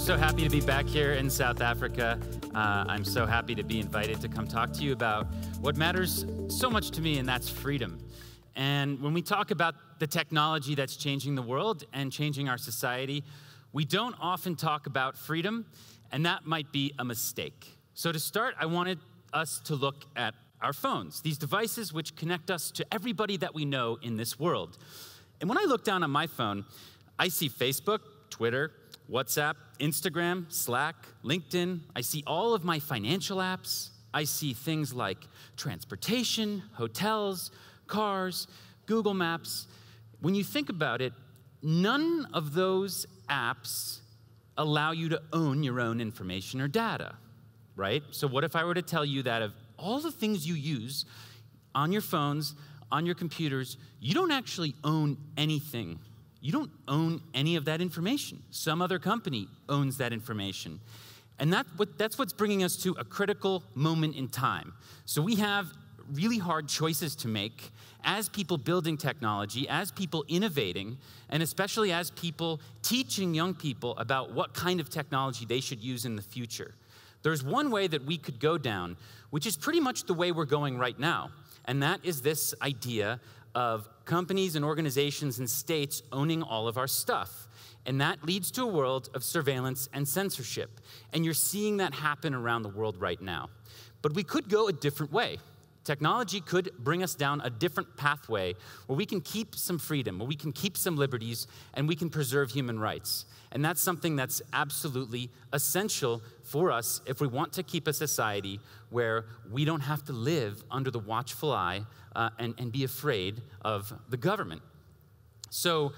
so happy to be back here in South Africa. I'm so happy to be invited to come talk to you about what matters so much to me, and that's freedom. And when we talk about the technology that's changing the world and changing our society, we don't often talk about freedom, and that might be a mistake. So to start, I wanted us to look at our phones, these devices which connect us to everybody that we know in this world. And when I look down on my phone, I see Facebook, Twitter, WhatsApp, Instagram, Slack, LinkedIn. I see all of my financial apps. I see things like transportation, hotels, cars, Google Maps. When you think about it, none of those apps allow you to own your own information or data, right? So what if I were to tell you that of all the things you use on your phones, on your computers, you don't actually own anything. You don't own any of that information. Some other company owns that information. And that's what's bringing us to a critical moment in time. So we have really hard choices to make as people building technology, as people innovating, and especially as people teaching young people about what kind of technology they should use in the future. There's one way that we could go down, which is pretty much the way we're going right now, and that is this idea of companies and organizations and states owning all of our stuff. And that leads to a world of surveillance and censorship. And you're seeing that happen around the world right now. But we could go a different way. Technology could bring us down a different pathway where we can keep some freedom, where we can keep some liberties, and we can preserve human rights. And that's something that's absolutely essential for us if we want to keep a society where we don't have to live under the watchful eye and be afraid of the government. So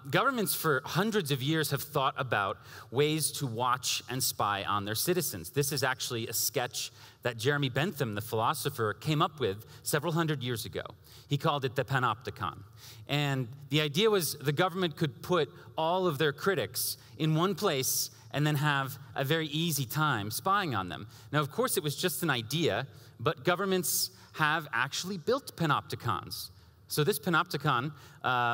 governments for hundreds of years have thought about ways to watch and spy on their citizens. This is actually a sketch that Jeremy Bentham, the philosopher, came up with several hundred years ago. He called it the Panopticon. And the idea was the government could put all of their critics in one place and then have a very easy time spying on them. Now, of course, it was just an idea, but governments have actually built panopticons. So this panopticon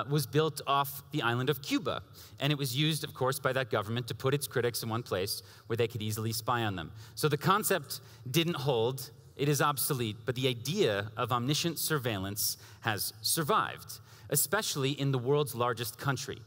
was built off the island of Cuba, and it was used, of course, by that government to put its critics in one place where they could easily spy on them. So the concept didn't hold, it is obsolete, but the idea of omniscient surveillance has survived, especially in the world's largest country.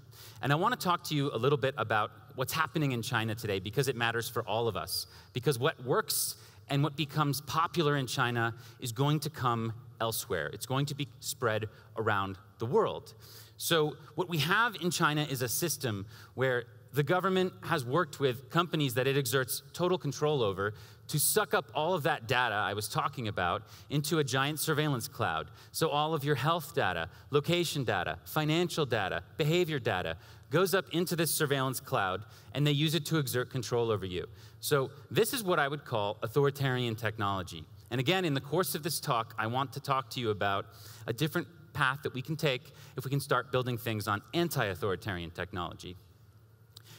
And I want to talk to you a little bit about what's happening in China today, because it matters for all of us, because what works and what becomes popular in China is going to come elsewhere. It's going to be spread around the world. So what we have in China is a system where the government has worked with companies that it exerts total control over to suck up all of that data I was talking about into a giant surveillance cloud. So all of your health data, location data, financial data, behavior data goes up into this surveillance cloud, and they use it to exert control over you. So this is what I would call authoritarian technology. And again, in the course of this talk, I want to talk to you about a different path that we can take if we can start building things on anti-authoritarian technology.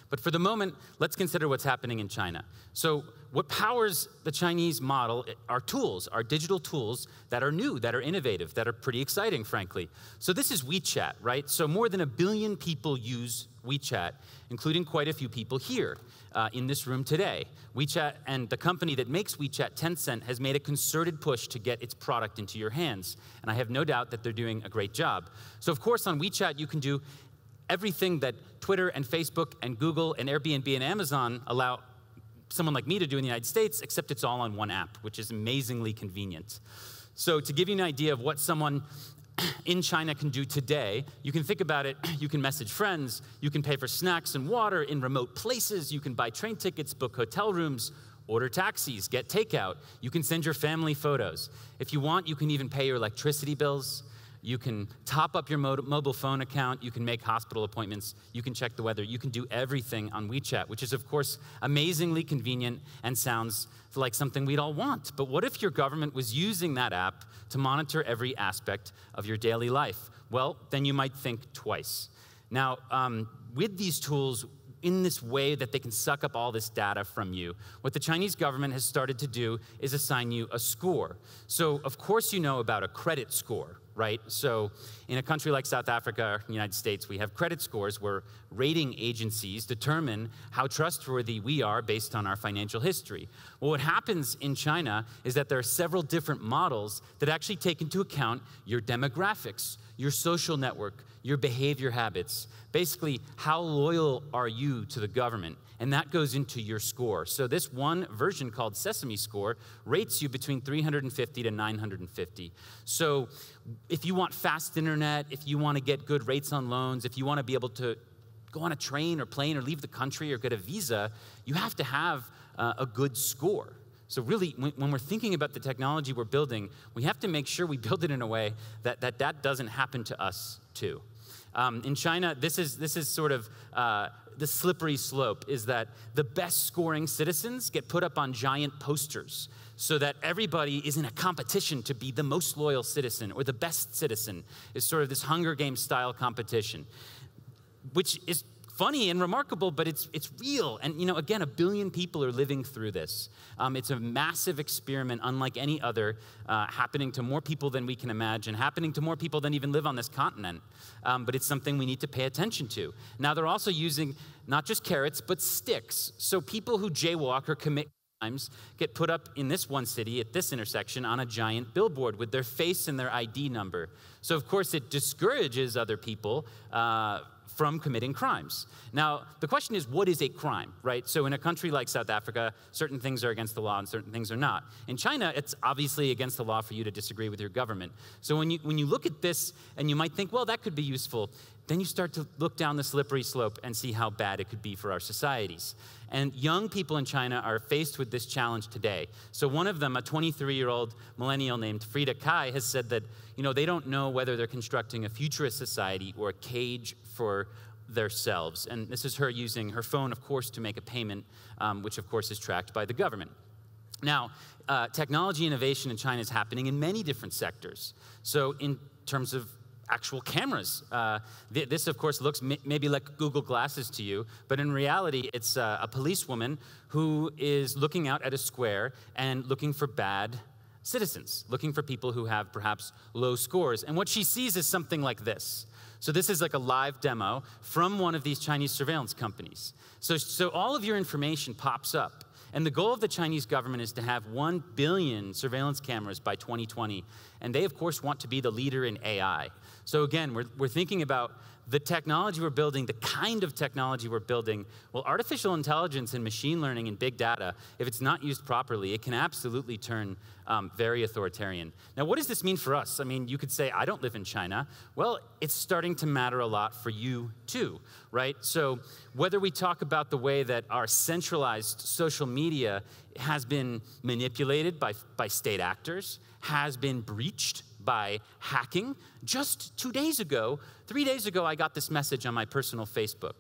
But for the moment, let's consider what's happening in China. So what powers the Chinese model are tools, are digital tools that are new, that are innovative, that are pretty exciting, frankly. So this is Wechat, right? So more than 1 billion people use Wechat, including quite a few people here in this room today. Wechat and the company that makes Wechat, Tencent, has made a concerted push to get its product into your hands. And I have no doubt that they're doing a great job. So of course, on Wechat, you can do everything that Twitter and Facebook and Google and Airbnb and Amazon allow someone like me to do in the United States, except it's all on one app, which is amazingly convenient. So to give you an idea of what someone in China can do today, you can think about it, you can message friends, you can pay for snacks and water in remote places, you can buy train tickets, book hotel rooms, order taxis, get takeout, you can send your family photos. If you want, you can even pay your electricity bills. You can top up your mobile phone account, you can make hospital appointments, you can check the weather, you can do everything on Wechat, which is, of course, amazingly convenient and sounds like something we'd all want. But what if your government was using that app to monitor every aspect of your daily life? Well, then you might think twice. Now, with these tools, in this way that they can suck up all this data from you, what the Chinese government has started to do is assign you a score. So, of course, you know about a credit score, right? So in a country like South Africa or the United States, we have credit scores where rating agencies determine how trustworthy we are based on our financial history. Well, what happens in China is that there are several different models that actually take into account your demographics, your social network, your behavior habits. Basically, how loyal are you to the government? And that goes into your score. So this one version called Sesame Score rates you between 350 to 950. So if you want fast internet, if you want to get good rates on loans, if you want to be able to go on a train or plane or leave the country or get a visa, you have to have a good score. So really, when we're thinking about the technology we're building, we have to make sure we build it in a way that doesn't happen to us too. In China, this is sort of the slippery slope, is that the best scoring citizens get put up on giant posters so that everybody is in a competition to be the most loyal citizen or the best citizen. Is sort of this Hunger Games style competition, which is funny and remarkable, but it's real. And again, 1 billion people are living through this. It's a massive experiment, unlike any other, happening to more people than we can imagine, happening to more people than even live on this continent. But it's something we need to pay attention to. Now, they're also using not just carrots, but sticks. So people who jaywalk or commit crimes get put up in this one city at this intersection on a giant billboard with their face and their ID number. So, of course, it discourages other people from committing crimes. Now, the question is, what is a crime, right? So in a country like South Africa, certain things are against the law and certain things are not. In China, it's obviously against the law for you to disagree with your government. So when you look at this and you might think, well, that could be useful, then you start to look down the slippery slope and see how bad it could be for our societies. And young people in China are faced with this challenge today. So one of them, a 23-year-old millennial named Frida Kai, has said that they don't know whether they're constructing a futurist society or a cage for themselves. And this is her using her phone, of course, to make a payment, which, of course, is tracked by the government. Now, technology innovation in China is happening in many different sectors. So in terms of actual cameras. This, of course, looks maybe like Google Glasses to you, but in reality, it's a policewoman who is looking out at a square and looking for bad citizens, looking for people who have perhaps low scores. And what she sees is something like this. So this is like a live demo from one of these Chinese surveillance companies. So all of your information pops up. And the goal of the Chinese government is to have 1 billion surveillance cameras by 2020. And they, of course, want to be the leader in AI. So again, we're thinking about the technology we're building, the kind of technology we're building. Well, artificial intelligence and machine learning and big data, if it's not used properly, it can absolutely turn very authoritarian. Now, what does this mean for us? I mean, you could say, I don't live in China. Well, it's starting to matter a lot for you too, right? So whether we talk about the way that our centralized social media has been manipulated by state actors, has been breached by hacking. Just 3 days ago, I got this message on my personal Facebook.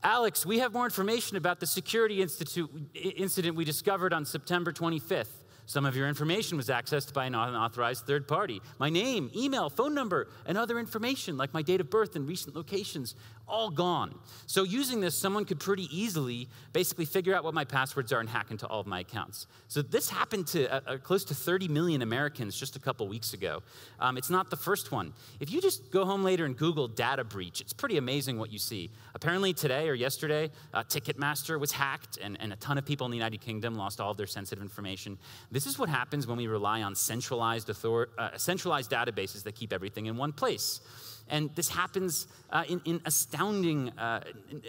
Alex, we have more information about the Security incident we discovered on September 25th. Some of your information was accessed by an unauthorized third party. My name, email, phone number, and other information like my date of birth and recent locations, all gone. So using this, someone could pretty easily basically figure out what my passwords are and hack into all of my accounts. So this happened to close to 30 million Americans just a couple weeks ago. It's not the first one. If you just go home later and Google data breach, it's pretty amazing what you see. Apparently today or yesterday, Ticketmaster was hacked and a ton of people in the United Kingdom lost all of their sensitive information. This is what happens when we rely on centralized databases that keep everything in one place. And this happens in astounding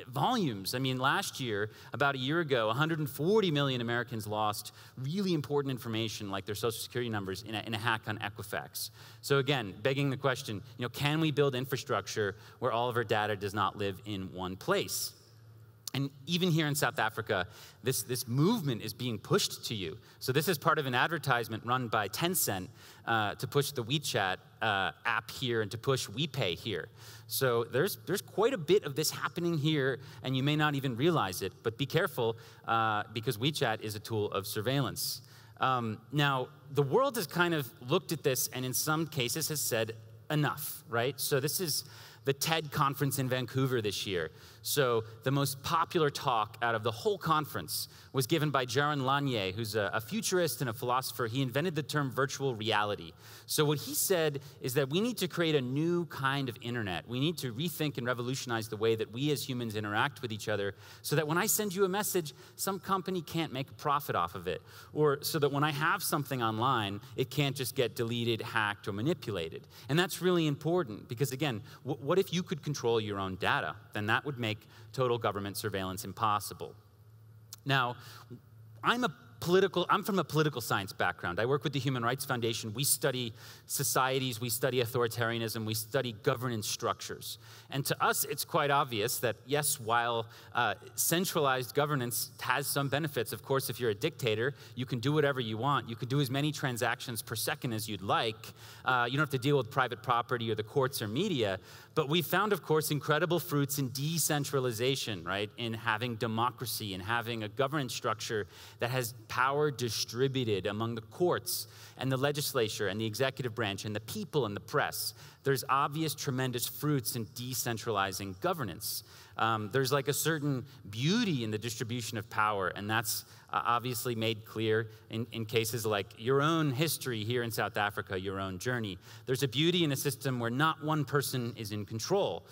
volumes. I mean, last year, about a year ago, 140 million Americans lost really important information like their social security numbers in a hack on Equifax. So again, begging the question, can we build infrastructure where all of our data does not live in one place? And even here in South Africa, this movement is being pushed to you. So this is part of an advertisement run by Tencent to push the Wechat app here and to push WePay here. So there's quite a bit of this happening here, and you may not even realize it. But be careful, because Wechat is a tool of surveillance. Now, the world has kind of looked at this and in some cases has said enough, right? So this is the TED conference in Vancouver this year. So the most popular talk out of the whole conference was given by Jaron Lanier, who's a futurist and a philosopher. He invented the term virtual reality. So what he said is that we need to create a new kind of internet. We need to rethink and revolutionize the way that we as humans interact with each other so that when I send you a message, some company can't make a profit off of it. Or so that when I have something online, it can't just get deleted, hacked, or manipulated. And that's really important because, again, what if you could control your own data? Then that would make total government surveillance impossible. Now, I'm from a political science background. I work with the Human Rights Foundation. We study societies, we study authoritarianism, we study governance structures. And to us, it's quite obvious that, yes, while centralized governance has some benefits, of course, if you're a dictator, you can do whatever you want. You can do as many transactions per second as you'd like. You don't have to deal with private property or the courts or media. But we found, of course, incredible fruits in decentralization, right? In having democracy and having a governance structure that has power distributed among the courts and the legislature and the executive branch and the people and the press. There's obvious tremendous fruits in decentralizing governance. There's like a certain beauty in the distribution of power, and that's obviously made clear in cases like your own history here in South Africa, your own journey. There's a beauty in a system where not one person is in control.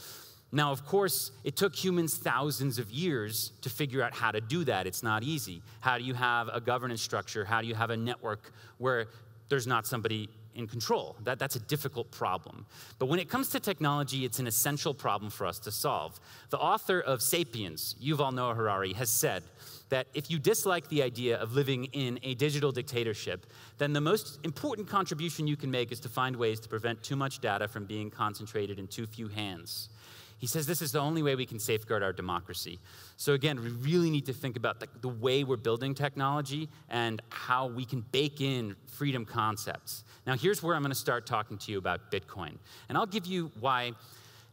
Now, of course, it took humans thousands of years to figure out how to do that. It's not easy. How do you have a governance structure? How do you have a network where there's not somebody in control? That's a difficult problem. But when it comes to technology, it's an essential problem for us to solve. The author of *Sapiens*, Yuval Noah Harari, has said that if you dislike the idea of living in a digital dictatorship, then the most important contribution you can make is to find ways to prevent too much data from being concentrated in too few hands. He says this is the only way we can safeguard our democracy. So again, we really need to think about the way we're building technology and how we can bake in freedom concepts. Now here's where I'm going to start talking to you about Bitcoin. And I'll give you why,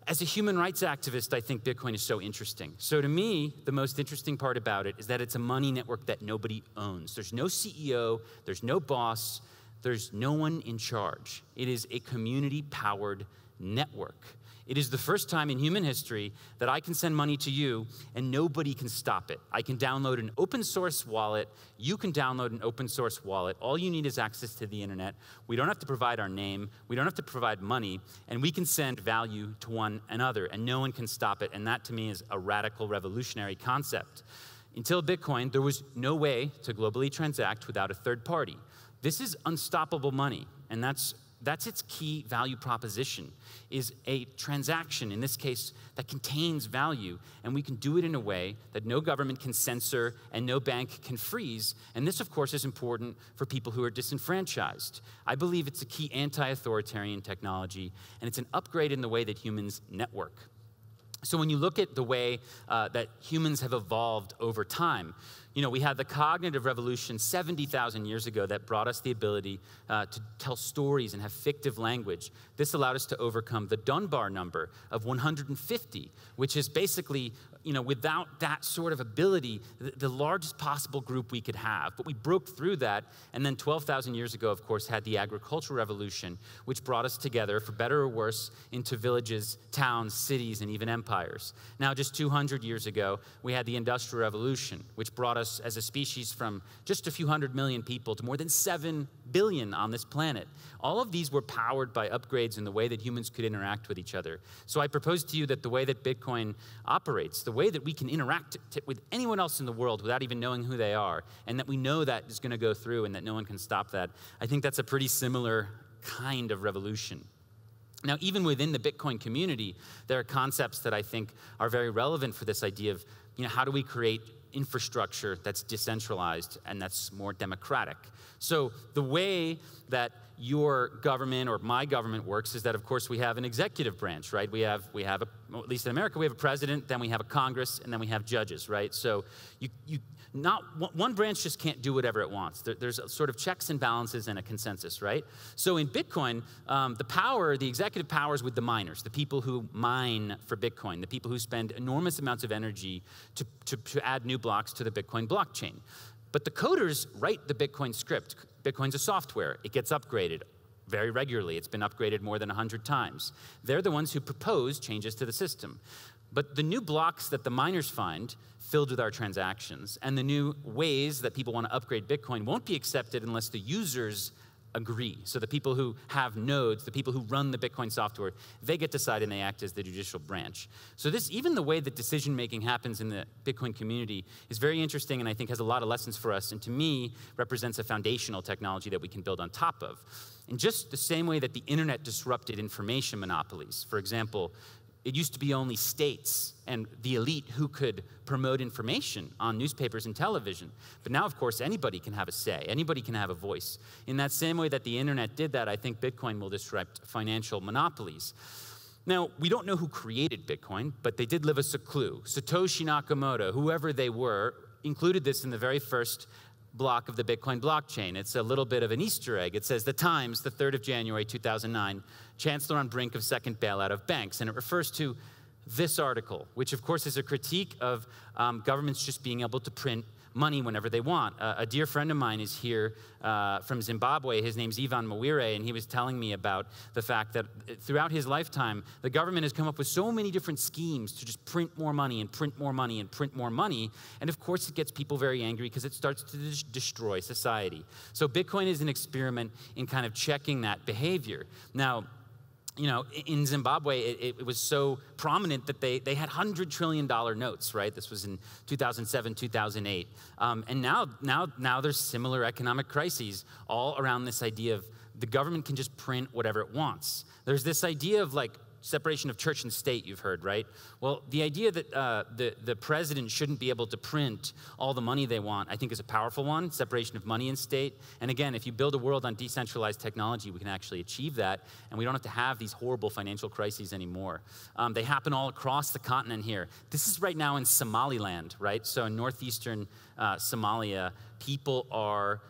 as a human rights activist, I think Bitcoin is so interesting. So to me, the most interesting part about it is that it's a money network that nobody owns. There's no CEO, there's no boss, there's no one in charge. It is a community-powered network. It is the first time in human history that I can send money to you and nobody can stop it. I can download an open source wallet. You can download an open source wallet. All you need is access to the internet. We don't have to provide our name. We don't have to provide money. And we can send value to one another and no one can stop it. And that to me is a radical revolutionary concept. Until Bitcoin, there was no way to globally transact without a third party. This is unstoppable money, and that's its key value proposition, is a transaction, in this case, that contains value, and we can do it in a way that no government can censor and no bank can freeze. And this, of course, is important for people who are disenfranchised. I believe it's a key anti-authoritarian technology, and it's an upgrade in the way that humans network. So when you look at the way that humans have evolved over time, you know, we had the cognitive revolution 70,000 years ago that brought us the ability to tell stories and have fictive language. This allowed us to overcome the Dunbar number of 150, which is basically, you know, without that sort of ability, the largest possible group we could have. But we broke through that, and then 12,000 years ago, of course, had the agricultural revolution, which brought us together, for better or worse, into villages, towns, cities, and even empires. Now, just 200 years ago, we had the Industrial Revolution, which brought us as a species from just a few 100 million people to more than 7 billion on this planet. All of these were powered by upgrades in the way that humans could interact with each other. So I propose to you that the way that Bitcoin operates, the way that we can interact with anyone else in the world without even knowing who they are, and that we know that is going to go through and that no one can stop that, I think that's a pretty similar kind of revolution. Now, even within the Bitcoin community, there are concepts that I think are very relevant for this idea of, you know, how do we create infrastructure that's decentralized and that's more democratic. So the way that your government or my government works is that, of course, we have an executive branch, right? We have well, at least in America, we have a president, then we have a Congress, and then we have judges, right? So one branch just can't do whatever it wants. There's sort of checks and balances and a consensus, right? So in Bitcoin, the executive power is with the miners, the people who mine for Bitcoin, the people who spend enormous amounts of energy to add new blocks to the Bitcoin blockchain. But the coders write the Bitcoin script. Bitcoin's a software. It gets upgraded. very regularly. It's been upgraded more than 100 times. They're the ones who propose changes to the system. But the new blocks that the miners find filled with our transactions, and the new ways that people want to upgrade Bitcoin won't be accepted unless the users agree. So the people who have nodes, the people who run the Bitcoin software, they get to decide and they act as the judicial branch. So this, even the way that decision-making happens in the Bitcoin community is very interesting and I think has a lot of lessons for us, and to me, represents a foundational technology that we can build on top of. In just the same way that the internet disrupted information monopolies. For example, it used to be only states and the elite who could promote information on newspapers and television. But now, of course, anybody can have a say. Anybody can have a voice. In that same way that the internet did that, I think Bitcoin will disrupt financial monopolies. Now, we don't know who created Bitcoin, but they did leave us a clue. Satoshi Nakamoto, whoever they were, included this in the very first block of the Bitcoin blockchain. It's a little bit of an Easter egg. It says, the Times, the 3rd of January, 2009, Chancellor on brink of second bailout of banks. And it refers to this article, which of course is a critique of governments just being able to print money whenever they want. A dear friend of mine is here from Zimbabwe. His name's Ivan Mwire, and he was telling me about the fact that throughout his lifetime, the government has come up with so many different schemes to just print more money and print more money and print more money. And of course, it gets people very angry because it starts to destroy society. So Bitcoin is an experiment in kind of checking that behavior. Now, you know, in Zimbabwe, it was so prominent that they had $100 trillion notes, right? This was in 2007, 2008. And now there's similar economic crises all around this idea of the government can just print whatever it wants. There's this idea of like separation of church and state, you've heard, right? Well, the idea that the president shouldn't be able to print all the money they want, I think is a powerful one, separation of money and state. And again, if you build a world on decentralized technology, we can actually achieve that, and we don't have to have these horrible financial crises anymore. They happen all across the continent here. This is right now in Somaliland, right? So in northeastern Somalia, people are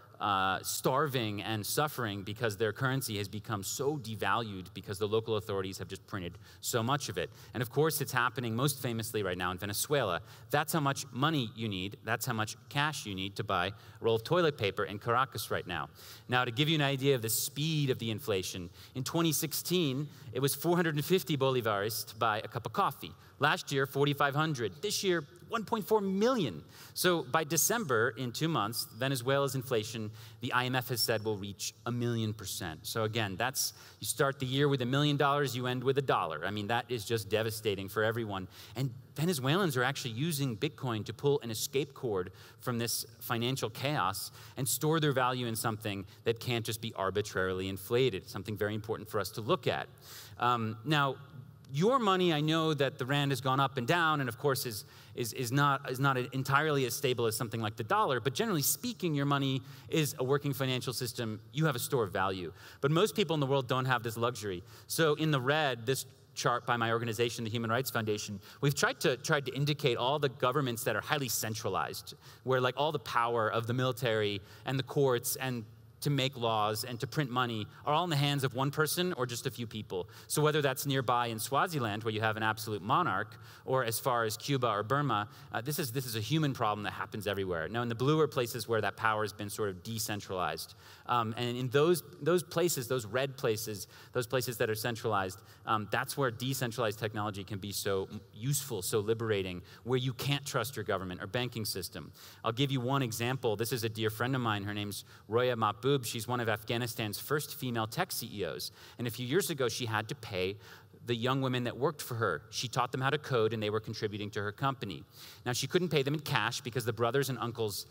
starving and suffering because their currency has become so devalued because the local authorities have just printed so much of it. And of course, it's happening most famously right now in Venezuela. That's how much money you need. That's how much cash you need to buy a roll of toilet paper in Caracas right now. Now, to give you an idea of the speed of the inflation, in 2016, it was 450 bolivares to buy a cup of coffee. Last year, 4,500. This year, 1.4 million. So by December, in 2 months, Venezuela's inflation, the IMF has said, will reach 1,000,000%. So again, that's, you start the year with $1 million, you end with $1. I mean, that is just devastating for everyone. And Venezuelans are actually using Bitcoin to pull an escape cord from this financial chaos and store their value in something that can't just be arbitrarily inflated, something very important for us to look at. Now, your money, I know that the rand has gone up and down, and of course is not entirely as stable as something like the dollar, but generally speaking, your money is a working financial system. You have a store of value. But most people in the world don't have this luxury. So in the red, this chart by my organization, the Human Rights Foundation, we've tried to indicate all the governments that are highly centralized, where like all the power of the military and the courts and to make laws and to print money are all in the hands of one person or just a few people. So whether that's nearby in Swaziland, where you have an absolute monarch, or as far as Cuba or Burma, this is a human problem that happens everywhere. Now, in the blue are places where that power has been sort of decentralized. And in those places, those red places, those places that are centralized, that's where decentralized technology can be so useful, so liberating, where you can't trust your government or banking system. I'll give you one example. This is a dear friend of mine. Her name's Roya Mahboub. She's one of Afghanistan's first female tech CEOs. And a few years ago, she had to pay the young women that worked for her. She taught them how to code, and they were contributing to her company. Now, she couldn't pay them in cash because the brothers and uncles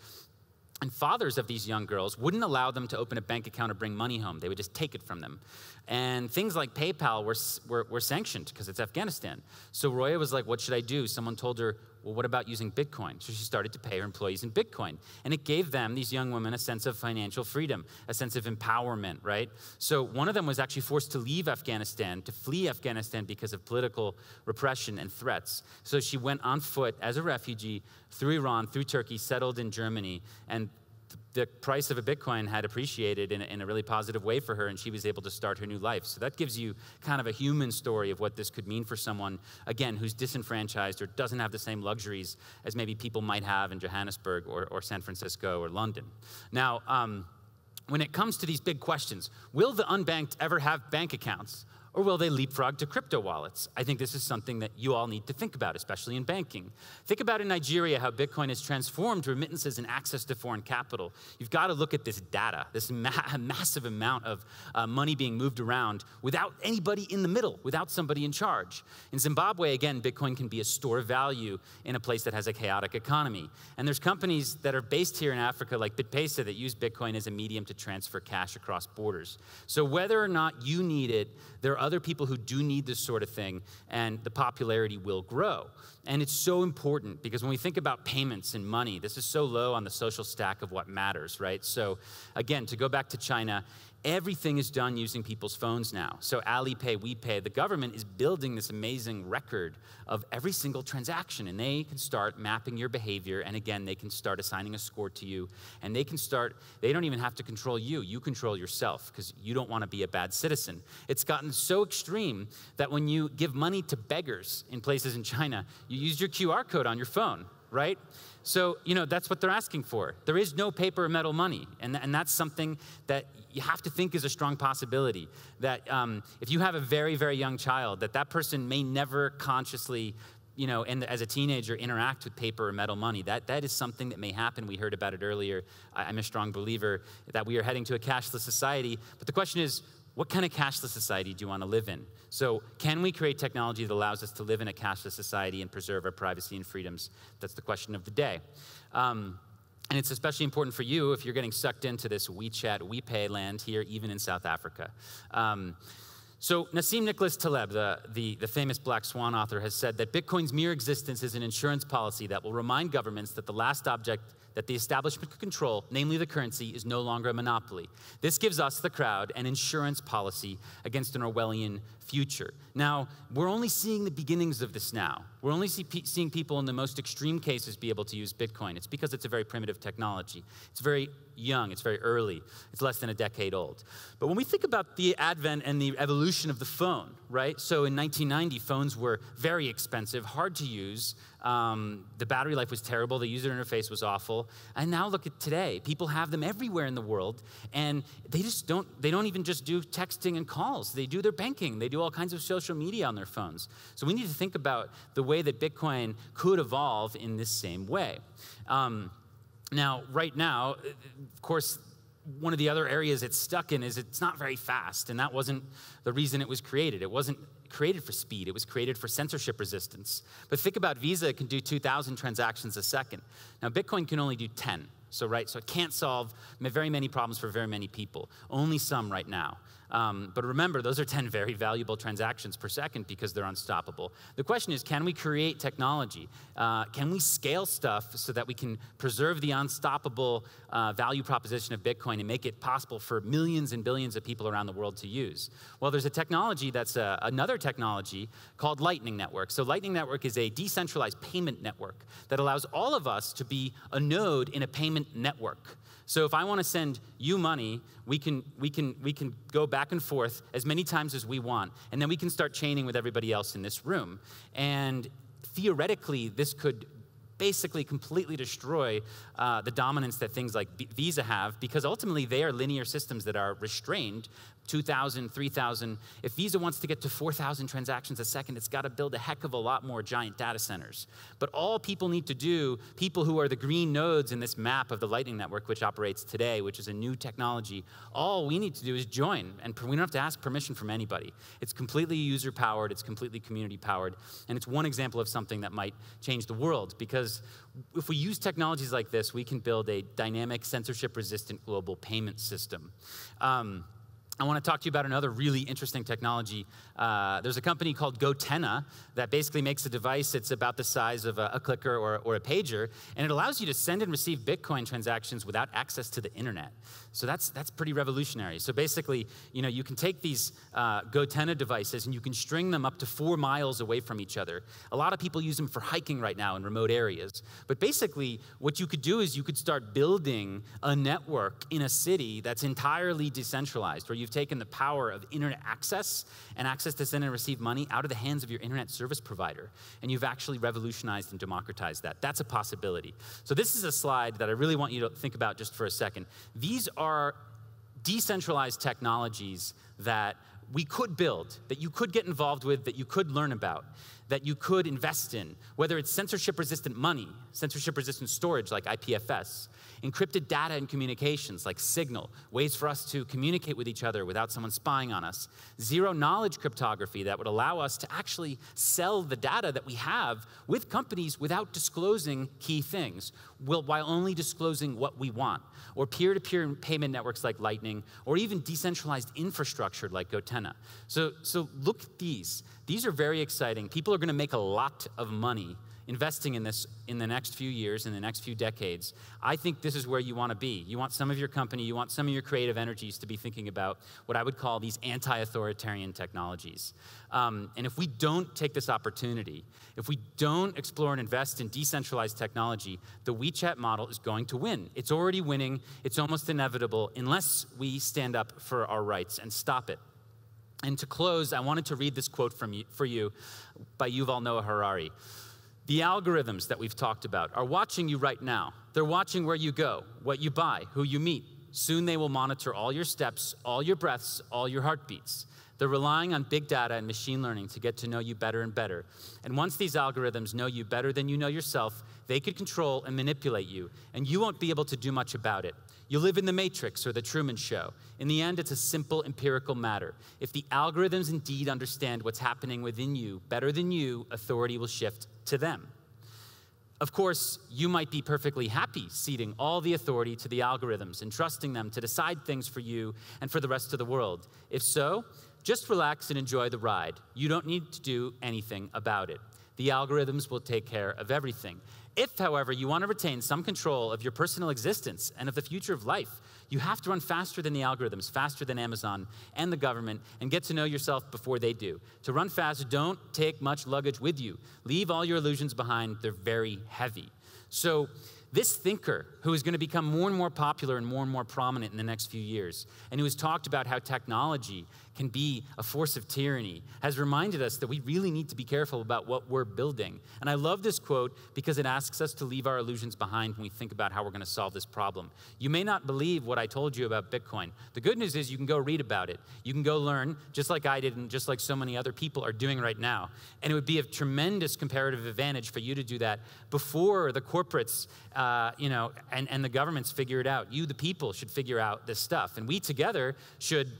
and fathers of these young girls wouldn't allow them to open a bank account or bring money home. They would just take it from them. And things like PayPal were sanctioned because it's Afghanistan. So Roya was like, what should I do? Someone told her, well, what about using Bitcoin? So she started to pay her employees in Bitcoin. And it gave them, these young women, a sense of financial freedom, a sense of empowerment, right? So one of them was actually forced to leave Afghanistan, to flee Afghanistan because of political repression and threats. So she went on foot as a refugee through Iran, through Turkey, settled in Germany, and the price of a Bitcoin had appreciated in a really positive way for her, and she was able to start her new life. So that gives you kind of a human story of what this could mean for someone, again, who's disenfranchised or doesn't have the same luxuries as maybe people might have in Johannesburg or San Francisco or London. Now, when it comes to these big questions, will the unbanked ever have bank accounts? Or will they leapfrog to crypto wallets? I think this is something that you all need to think about, especially in banking. Think about in Nigeria how Bitcoin has transformed remittances and access to foreign capital. You've got to look at this data, this massive amount of money being moved around without anybody in the middle, without somebody in charge. In Zimbabwe, again, Bitcoin can be a store of value in a place that has a chaotic economy. And there's companies that are based here in Africa, like BitPesa, that use Bitcoin as a medium to transfer cash across borders. So whether or not you need it, there are other people who do need this sort of thing, and the popularity will grow. And it's so important because when we think about payments and money, this is so low on the social stack of what matters, right? So again, to go back to China, everything is done using people's phones now. So Alipay, WePay, the government is building this amazing record of every single transaction, and they can start mapping your behavior, and again, they can start assigning a score to you, and they don't even have to control you. You control yourself because you don't want to be a bad citizen. It's gotten so extreme that when you give money to beggars in places in China, you use your QR code on your phone, right? So, that's what they're asking for. There is no paper or metal money, and that's something that you have to think is a strong possibility, that if you have a very, very young child, that person may never consciously, and as a teenager, interact with paper or metal money. That is something that may happen. We heard about it earlier. I'm a strong believer that we are heading to a cashless society, but the question is, what kind of cashless society do you want to live in? So can we create technology that allows us to live in a cashless society and preserve our privacy and freedoms? That's the question of the day. And it's especially important for you if you're getting sucked into this Wechat, WePay land here, even in South Africa. So Nassim Nicholas Taleb, the famous Black Swan author, has said that Bitcoin's mere existence is an insurance policy that will remind governments that the last object that the establishment could control, namely the currency, is no longer a monopoly. This gives us, the crowd, an insurance policy against an Orwellian future. Now, we're only seeing the beginnings of this now. We're only seeing people in the most extreme cases be able to use Bitcoin. It's because it's a very primitive technology. It's very young, it's very early. It's less than a decade old. But when we think about the advent and the evolution of the phone, right? So in 1990, phones were very expensive, hard to use. The battery life was terrible. The user interface was awful. And now look at today. People have them everywhere in the world, and they don't even just do texting and calls. They do their banking. They do all kinds of social media on their phones. So we need to think about the way that Bitcoin could evolve in this same way. Now, right now, of course, one of the other areas it's stuck in is it's not very fast, and that wasn't the reason it was created. It wasn't created for speed. It was created for censorship resistance. But think about Visa can do 2,000 transactions a second. Now, Bitcoin can only do 10. So it can't solve very many problems for very many people. Only some right now. But remember, those are 10 very valuable transactions per second because they're unstoppable. The question is, can we create technology? Can we scale stuff so that we can preserve the unstoppable value proposition of Bitcoin and make it possible for millions and billions of people around the world to use? Well, there's a technology that's another technology called Lightning Network. So Lightning Network is a decentralized payment network that allows all of us to be a node in a payment network. So if I want to send you money, we can go back and forth as many times as we want, and then we can start chaining with everybody else in this room. And theoretically, this could basically completely destroy the dominance that things like Visa have, because ultimately they are linear systems that are restrained. 2,000, 3,000. If Visa wants to get to 4,000 transactions a second, it's got to build a heck of a lot more giant data centers. But all people need to do, people who are the green nodes in this map of the Lightning Network, which operates today, which is a new technology, all we need to do is join, and we don't have to ask permission from anybody. It's completely user-powered, it's completely community-powered, and it's one example of something that might change the world, because if we use technologies like this, we can build a dynamic, censorship-resistant global payment system. I want to talk to you about another really interesting technology. There's a company called Gotenna that basically makes a device that's about the size of a clicker or a pager, and it allows you to send and receive Bitcoin transactions without access to the internet. So that's pretty revolutionary. So basically, you can take these Gotenna devices and you can string them up to 4 miles away from each other. A lot of people use them for hiking right now in remote areas. But basically, what you could do is you could start building a network in a city that's entirely decentralized, where you've taken the power of internet access and access to send and receive money out of the hands of your internet service provider. And you've actually revolutionized and democratized that. That's a possibility. So this is a slide that I really want you to think about just for a second. These are decentralized technologies that we could build, that you could get involved with, that you could learn about, that you could invest in, whether it's censorship-resistant money, censorship-resistant storage like IPFS, encrypted data and communications like Signal, ways for us to communicate with each other without someone spying on us, zero-knowledge cryptography that would allow us to actually sell the data that we have with companies without disclosing key things, while only disclosing what we want, or peer-to-peer payment networks like Lightning, or even decentralized infrastructure like Gotena. So look at these. These are very exciting. People are going to make a lot of money investing in this in the next few years, in the next few decades. I think this is where you want to be. You want some of your company, you want some of your creative energies to be thinking about what I would call these anti-authoritarian technologies. And if we don't take this opportunity, if we don't explore and invest in decentralized technology, the Wechat model is going to win. It's already winning. It's almost inevitable unless we stand up for our rights and stop it. And to close, I wanted to read this quote for you by Yuval Noah Harari. The algorithms that we've talked about are watching you right now. They're watching where you go, what you buy, who you meet. Soon they will monitor all your steps, all your breaths, all your heartbeats. They're relying on big data and machine learning to get to know you better and better. And once these algorithms know you better than you know yourself, they could control and manipulate you, and you won't be able to do much about it. You live in the Matrix or the Truman Show. In the end, it's a simple empirical matter. If the algorithms indeed understand what's happening within you better than you, authority will shift to them. Of course, you might be perfectly happy ceding all the authority to the algorithms and trusting them to decide things for you and for the rest of the world. If so, just relax and enjoy the ride. You don't need to do anything about it. The algorithms will take care of everything. If, however, you want to retain some control of your personal existence and of the future of life, you have to run faster than the algorithms, faster than Amazon and the government, and get to know yourself before they do. To run fast, don't take much luggage with you. Leave all your illusions behind. They're very heavy. So this thinker, who is going to become more and more popular and more prominent in the next few years, and who has talked about how technology can be a force of tyranny, has reminded us that we really need to be careful about what we're building. And I love this quote because it asks us to leave our illusions behind when we think about how we're going to solve this problem. You may not believe what I told you about Bitcoin. The good news is you can go read about it. You can go learn, just like I did and just like so many other people are doing right now. And it would be a tremendous comparative advantage for you to do that before the corporates and the governments figure it out. You, the people, should figure out this stuff. And we together should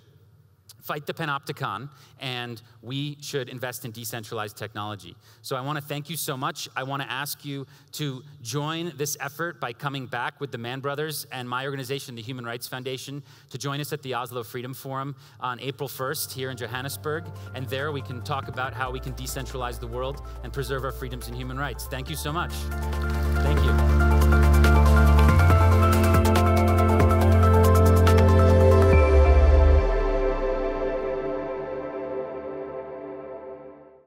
fight the Panopticon, and we should invest in decentralized technology. So I want to thank you so much. I want to ask you to join this effort by coming back with the Mann Brothers and my organization, the Human Rights Foundation, to join us at the Oslo Freedom Forum on April 1st here in Johannesburg. And there we can talk about how we can decentralize the world and preserve our freedoms and human rights. Thank you so much. Thank you.